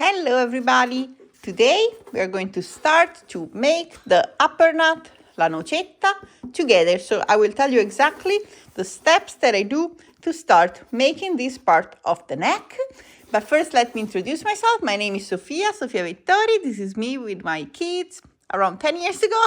Hello everybody! Today we are going to start to make the upper knot, la nocetta, together. So I will tell you exactly the steps that I do to start making this part of the neck. But first let me introduce myself. My name is Sofia, Sofia Vettori. This is me with my kids around 10 years ago.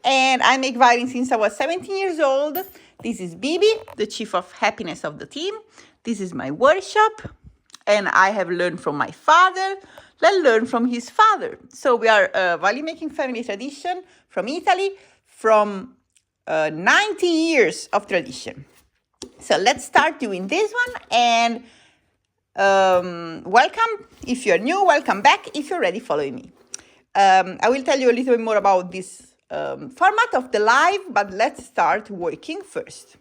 And I make violin since I was 17 years old. This is Bibi, the chief of happiness of the team. This is my workshop. And I have learned from my father, let's learn from his father. So we are a ViolinMaking family tradition from Italy, from 90 years of tradition. So let's start doing this one, and welcome if you're new, welcome back if you're already following me. I will tell you a little bit more about this format of the live, but let's start working first.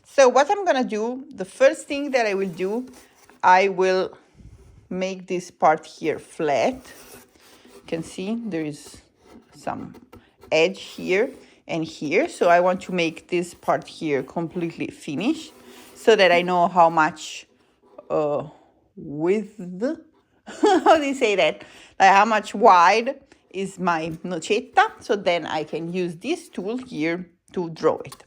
So what I'm gonna do, the first thing that I will do, I will make this part here flat. You can see there is some edge here and here. So I want to make this part here completely finished so that I know how much width, how do you say that? Like how much wide is my nocetta. So then I can use this tool here to draw it.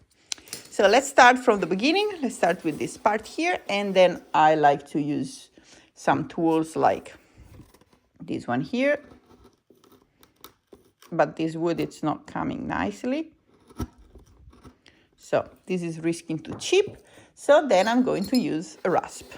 So let's start from the beginning. Let's start with this part here. And then I like to use some tools like this one here. But this wood, it's not coming nicely. So this is risking to chip. So then I'm going to use a rasp.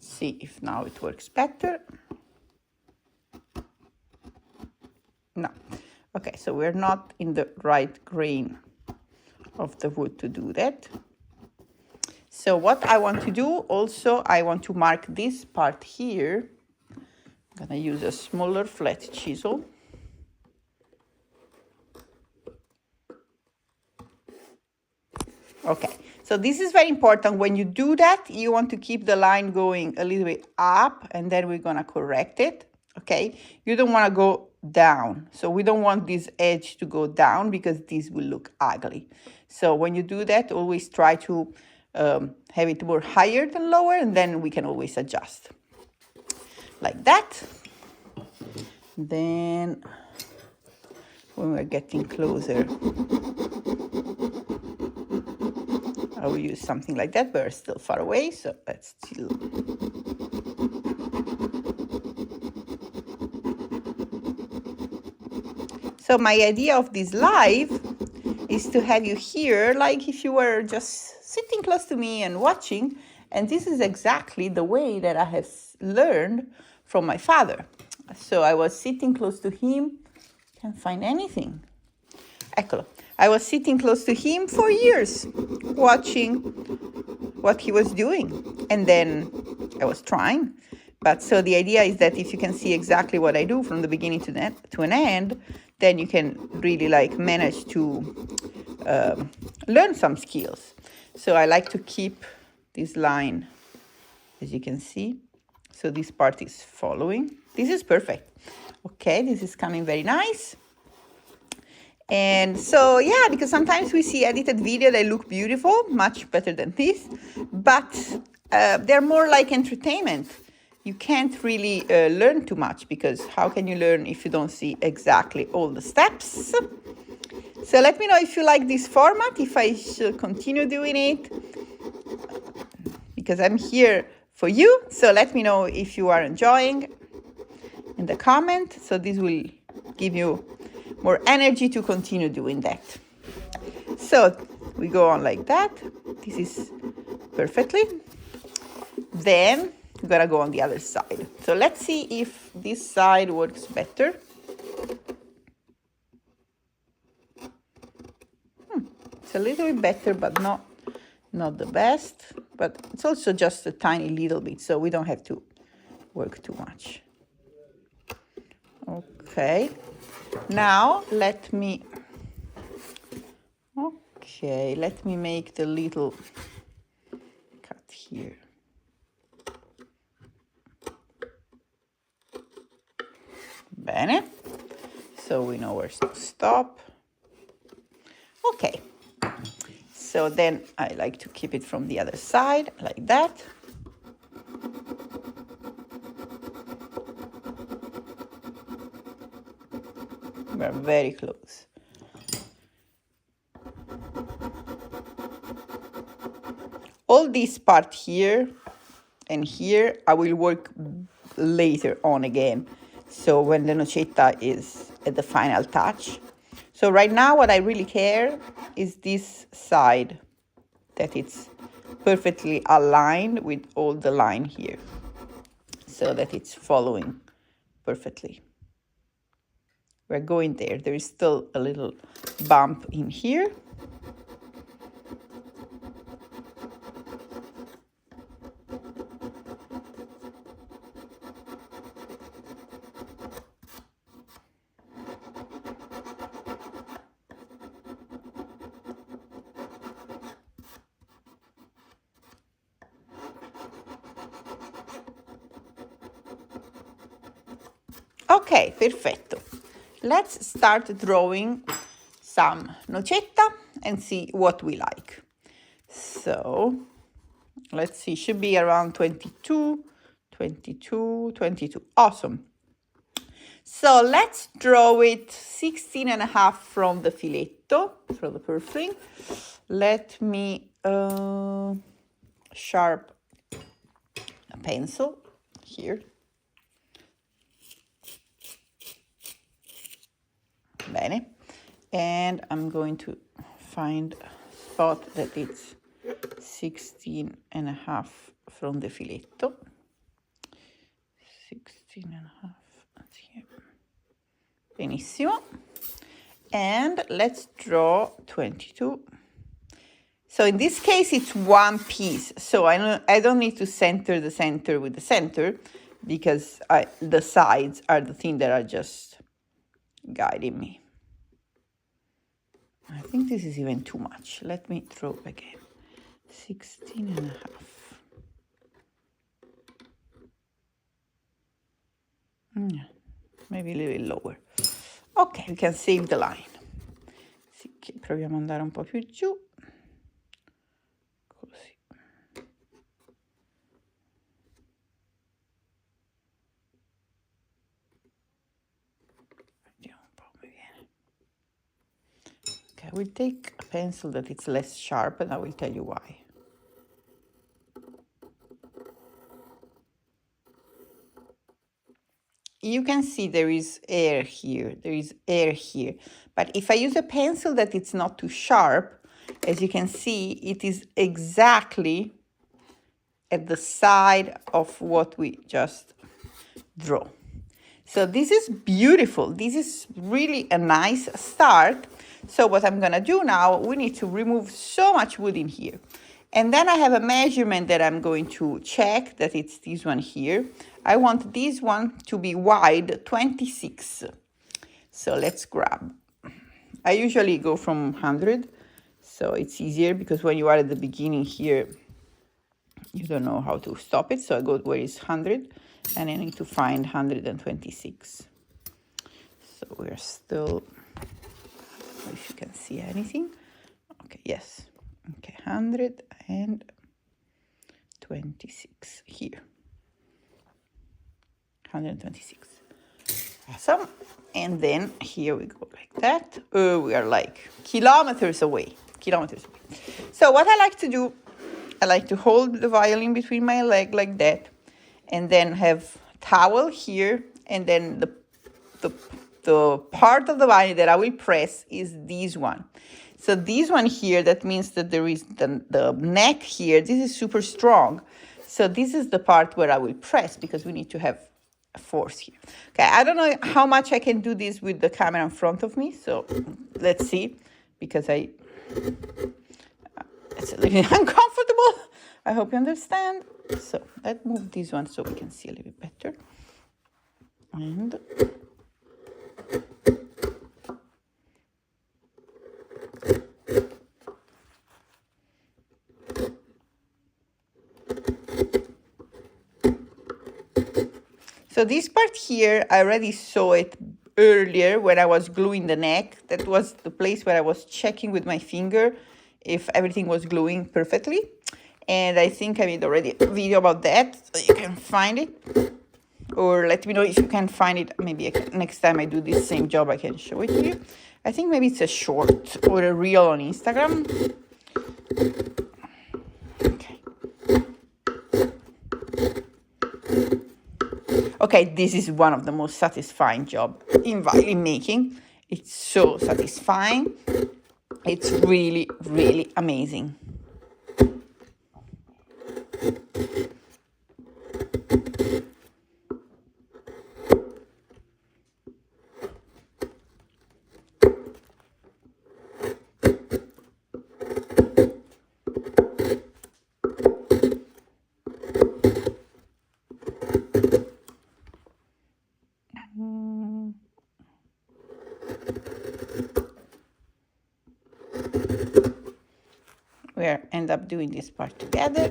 See if now it works better. No. Okay, so we're not in the right grain of the wood to do that. So what I want to do also, I want to mark this part here. I'm gonna use a smaller flat chisel. Okay. So this is very important. When you do that, you want to keep the line going a little bit up, and then we're going to correct it, okay? You don't want to go down. So we don't want this edge to go down because this will look ugly. So when you do that, always try to have it more higher than lower, and then we can always adjust. Like that. Then when we're getting closer, I will use something like that, but we're still far away, so let's still. So my idea of this live is to have you here, like if you were just sitting close to me and watching, and this is exactly the way that I have learned from my father. So I was sitting close to him, can't find anything. Eccolo. I was sitting close to him for years, watching what he was doing. And then I was trying. But so the idea is that if you can see exactly what I do from the beginning to an end, then you can really like manage to learn some skills. So I like to keep this line, as you can see. So this part is following. This is perfect. Okay, this is coming very nice. And so, yeah, because sometimes we see edited video, they look beautiful, much better than this, but they're more like entertainment. You can't really learn too much, because how can you learn if you don't see exactly all the steps? So let me know if you like this format, if I should continue doing it, because I'm here for you. So let me know if you are enjoying in the comment. So this will give you more energy to continue doing that. So we go on like that. This is perfectly. Then we're gonna go on the other side. So let's see if this side works better. It's a little bit better, but not the best. But it's also just a tiny little bit, so we don't have to work too much. Okay. Now let me. Okay, let me make the little cut here. Bene. So we know where to stop. Okay. So then I like to keep it from the other side, like that. We're very close. All this part here and here, I will work later on again. So when the NOCETTA is at the final touch. So right now what I really care is this side, that it's perfectly aligned with all the line here, so that it's following perfectly. We're going there. There is still a little bump in here. Ok, perfetto. Let's start drawing some NOCETTA and see what we like. So, let's see, should be around 22, 22, 22. Awesome. So let's draw it 16 and a half from the filetto, from the purfling. Let me sharp a pencil here. Bene. And I'm going to find a spot that it's 16 and a half from the filetto. 16 and a half, that's here. Benissimo. And let's draw 22. So in this case, it's one piece. So I don't need to center the center with the center, because the sides are the thing that are just guiding me. I think this is even too much. Let me draw again. 16 and a half. Maybe a little bit lower. Ok, we can save the line. Sì, proviamo ad andare un po' più giù. Così. Vediamo un po' come viene. Okay, I will take a pencil that it's less sharp, and I will tell you why. You can see there is air here, but if I use a pencil that it's not too sharp, as you can see, it is exactly at the side of what we just draw. So this is beautiful. This is really a nice start. So what I'm gonna do now, we need to remove so much wood in here. And then I have a measurement that I'm going to check, that it's this one here. I want this one to be wide 26. So let's grab. I usually go from 100, so it's easier, because when you are at the beginning here, you don't know how to stop it. So I go where it's 100, and I need to find 126. So we're still, I don't know if you can see anything. Okay, yes. Okay, 126 here. 126. Awesome. And then here we go like that. Oh, we are like kilometers away. So what I like to do, I like to hold the violin between my leg like that, and then have towel here, and then the part of the violin that I will press is this one. So this one here, that means that there is the neck here. This is super strong. So this is the part where I will press, because we need to have a force here. Okay, I don't know how much I can do this with the camera in front of me. So let's see, because it's a little uncomfortable. I hope you understand. So let's move this one so we can see a little bit better. And So this part here, I already saw it earlier when I was gluing the neck. That was the place where I was checking with my finger if everything was gluing perfectly. And I think I made already a video about that, so you can find it. Or let me know if you can find it. Maybe next time I do this same job, I can show it to you. I think maybe it's a short or a reel on Instagram. Okay. Okay, this is one of the most satisfying jobs in violin making. It's so satisfying. It's really, really amazing. We end up doing this part together.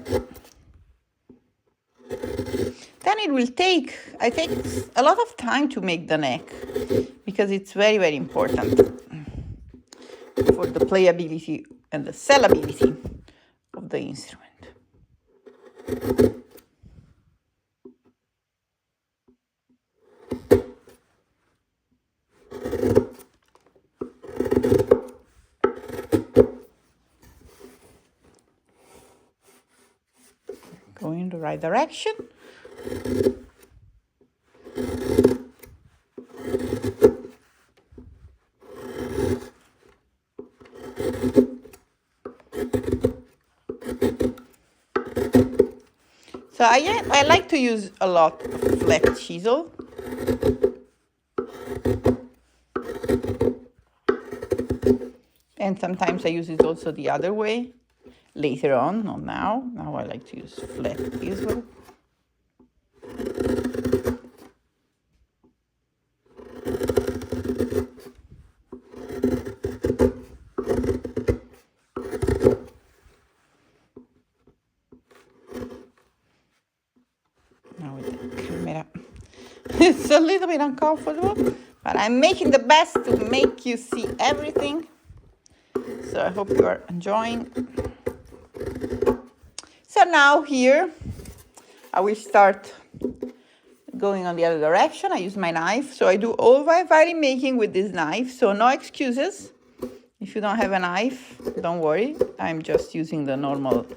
Then it will take, I take a lot of time to make the neck because it's very, very important for the playability and the sellability of the instrument. Go in the right direction. So I like to use a lot of flat chisel. And sometimes I use it also the other way. Later on, not now. Now I like to use flat chisel. Now with the camera, it's a little bit uncomfortable, but I'm making the best to make you see everything. So I hope you are enjoying. So now here, I will start going on the other direction. I use my knife. So I do all my violin making with this knife. So no excuses. If you don't have a knife, don't worry. I'm just using the normal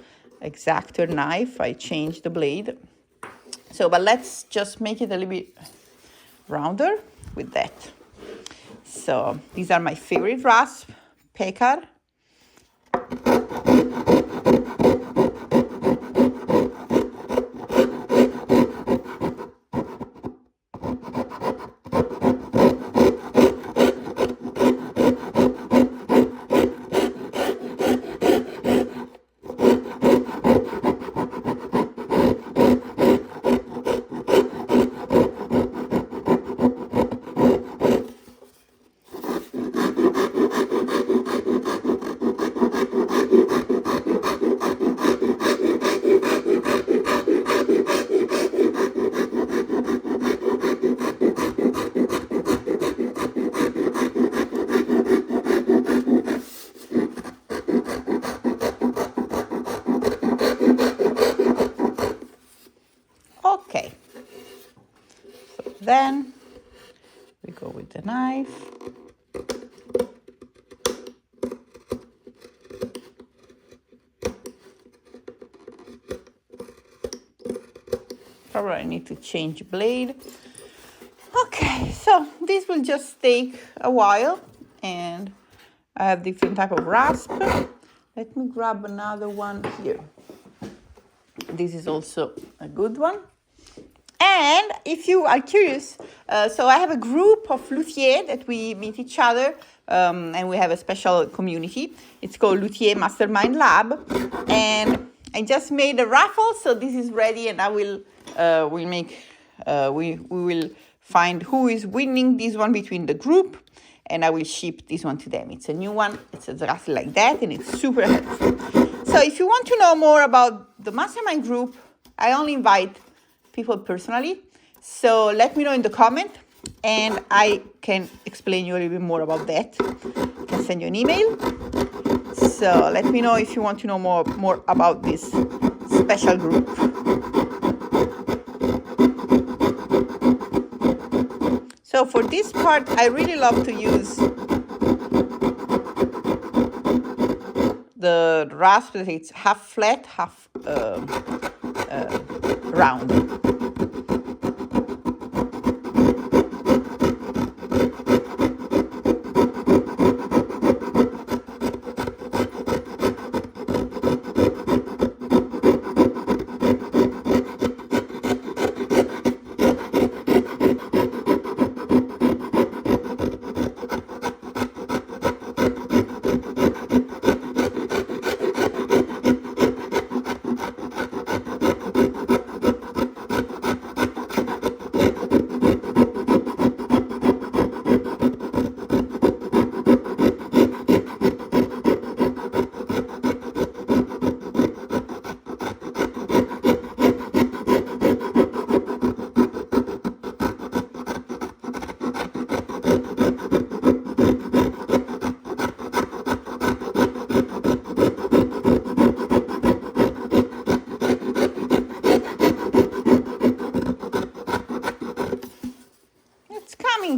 X-Acto knife. I changed the blade. So, but let's just make it a little bit rounder with that. So these are my favorite rasp, Pekar. Okay, so then we go with the knife. Probably I need to change blade. Okay, so this will just take a while, and I have different type of rasp. Let me grab another one here. This is also a good one. And if you are curious, so I have a group of luthiers that we meet each other, and we have a special community. It's called Luthier Mastermind Lab, and I just made a raffle, so this is ready, and I will we will find who is winning this one between the group, and I will ship this one to them. It's a new one. It's exactly like that, and it's super helpful. So if you want to know more about the mastermind group, I only invite people personally. So let me know in the comment, and I can explain you a little bit more about that. I can send you an email. So let me know if you want to know more about this special group. So for this part, I really love to use the rasp that it's half flat, half round.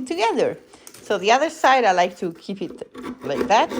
Together. So the other side, I like to keep it like that.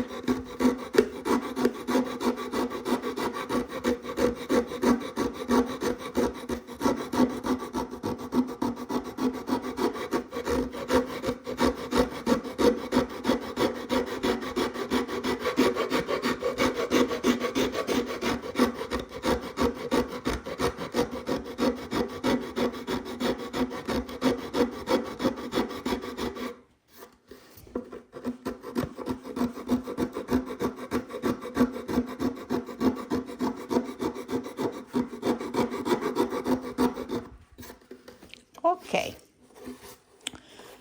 Okay,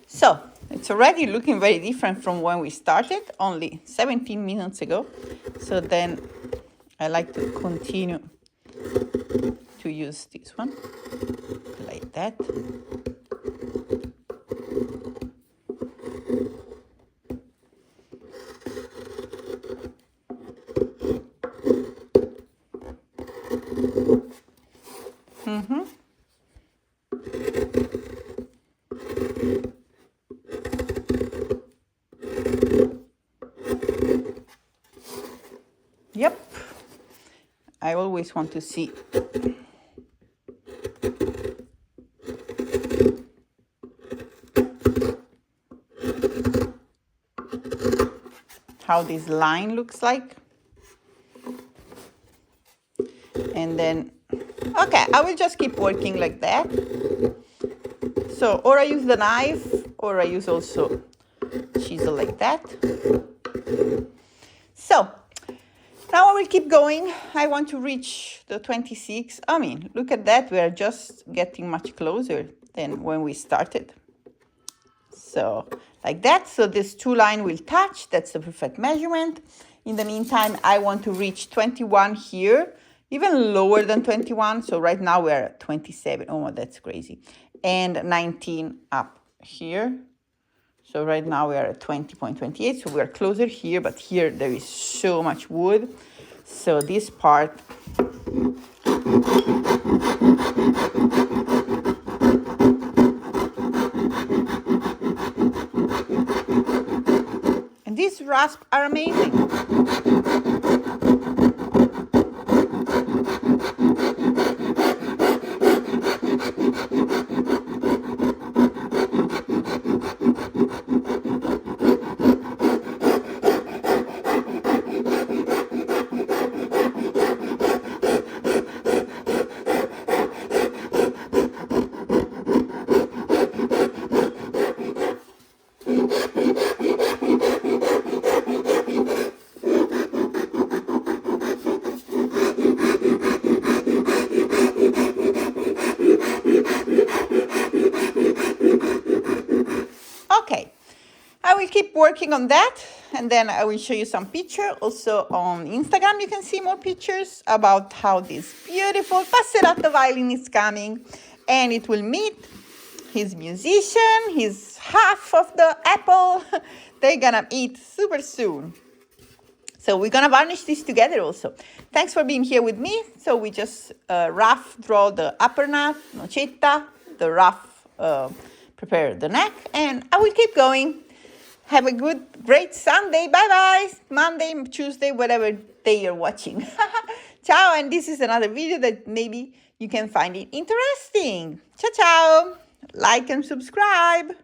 so it's already looking very different from when we started, only 17 minutes ago. So then I like to continue to use this one like that. Yep, I always want to see how this line looks like. And then, okay, I will just keep working like that. So, or I use the knife, or I use also chisel like that. So, now I will keep going. I want to reach the 26. I mean, look at that. We are just getting much closer than when we started. So, like that. So this two line will touch. That's the perfect measurement. In the meantime, I want to reach 21 here, even lower than 21. So right now we're at 27. Oh, that's crazy. And 19 up here. So right now we are at 20.28, so we are closer here, but here there is so much wood. So this part, and these rasps are amazing. Keep working on that, and then I will show you some pictures. Also on Instagram you can see more pictures about how this beautiful Passerotto violin is coming, and it will meet He's musician. He's half of the apple. They're gonna eat super soon. So we're gonna varnish this together also. Thanks for being here with me. So we just rough draw the upper knot, NOCETTA, the rough prepare the neck, and I will keep going. Have a great Sunday. Bye-bye. Monday, Tuesday, whatever day you're watching. Ciao, and this is another video that maybe you can find it interesting. Ciao, ciao. Like and subscribe.